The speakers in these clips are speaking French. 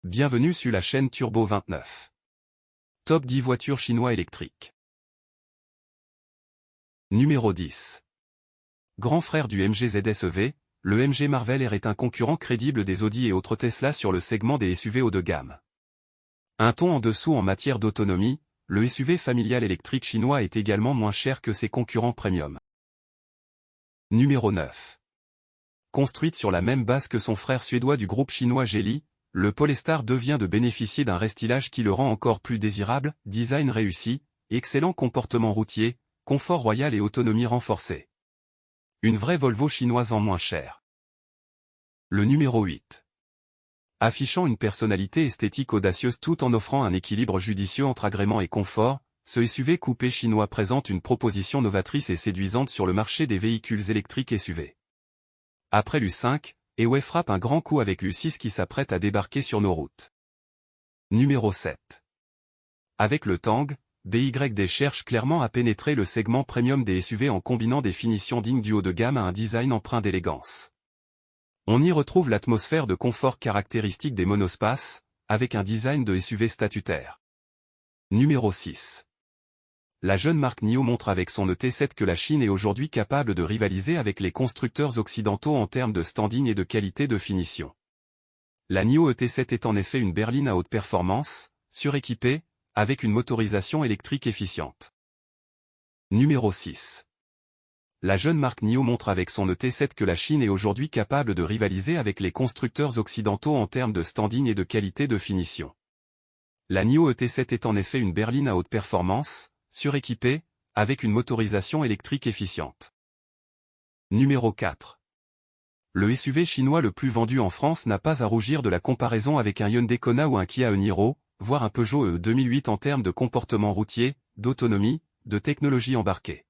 Bienvenue sur la chaîne Turbo 29. Top 10 voitures chinois électriques. Numéro 10. Grand frère du MG ZS-EV, le MG Marvel R est un concurrent crédible des Audi et autres Tesla sur le segment des SUV haut de gamme. Un ton en dessous en matière d'autonomie, le SUV familial électrique chinois est également moins cher que ses concurrents premium. Numéro 9. Construite sur la même base que son frère suédois du groupe chinois Geely, le Polestar vient de bénéficier d'un restylage qui le rend encore plus désirable, design réussi, excellent comportement routier, confort royal et autonomie renforcée. Une vraie Volvo chinoise en moins cher. Le numéro 8. Affichant une personnalité esthétique audacieuse tout en offrant un équilibre judicieux entre agrément et confort, ce SUV coupé chinois présente une proposition novatrice et séduisante sur le marché des véhicules électriques SUV. Après l'U5, Huawei frappe un grand coup avec l'U6 qui s'apprête à débarquer sur nos routes. Numéro 7. Avec le Tang, BYD cherche clairement à pénétrer le segment premium des SUV en combinant des finitions dignes du haut de gamme à un design empreint d'élégance. On y retrouve l'atmosphère de confort caractéristique des monospaces, avec un design de SUV statutaire. Numéro 6. La jeune marque NIO montre avec son ET7 que la Chine est aujourd'hui capable de rivaliser avec les constructeurs occidentaux en termes de standing et de qualité de finition. La NIO ET7 est en effet une berline à haute performance, suréquipée, avec une motorisation électrique efficiente. Numéro 6. La jeune marque NIO montre avec son ET7 que la Chine est aujourd'hui capable de rivaliser avec les constructeurs occidentaux en termes de standing et de qualité de finition. La NIO ET7 est en effet une berline à haute performance, suréquipée, avec une motorisation électrique efficiente. Numéro 4. Le SUV chinois le plus vendu en France n'a pas à rougir de la comparaison avec un Hyundai Kona ou un Kia Niro, voire un Peugeot 2008 en termes de comportement routier, d'autonomie, de technologie embarquée.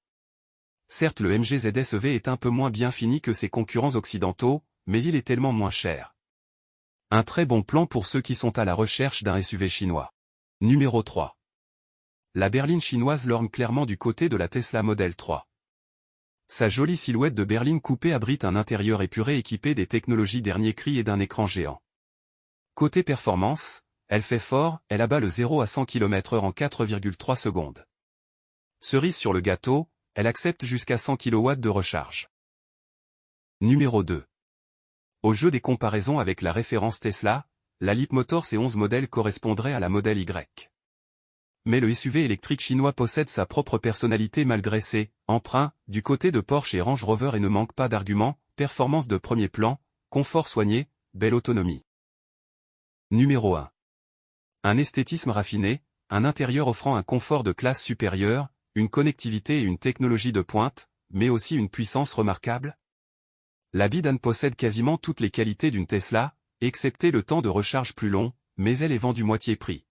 Certes, le MG ZS-EV est un peu moins bien fini que ses concurrents occidentaux, mais il est tellement moins cher. Un très bon plan pour ceux qui sont à la recherche d'un SUV chinois. Numéro 3. La berline chinoise lorgne clairement du côté de la Tesla Model 3. Sa jolie silhouette de berline coupée abrite un intérieur épuré équipé des technologies dernier cri et d'un écran géant. Côté performance, elle fait fort, elle abat le 0 à 100 km/h en 4,3 secondes. Cerise sur le gâteau, elle accepte jusqu'à 100 kW de recharge. Numéro 2. Au jeu des comparaisons avec la référence Tesla, la Leapmotor C11 modèle correspondrait à la Model Y. Mais le SUV électrique chinois possède sa propre personnalité malgré ses emprunts du côté de Porsche et Range Rover et ne manque pas d'arguments, performance de premier plan, confort soigné, belle autonomie. Numéro 1. Un esthétisme raffiné, un intérieur offrant un confort de classe supérieure, une connectivité et une technologie de pointe, mais aussi une puissance remarquable. La Bidan possède quasiment toutes les qualités d'une Tesla, excepté le temps de recharge plus long, mais elle est vendue moitié prix.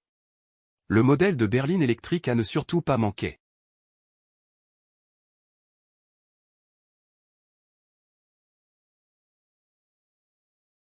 Le modèle de berline électrique à ne surtout pas manquer.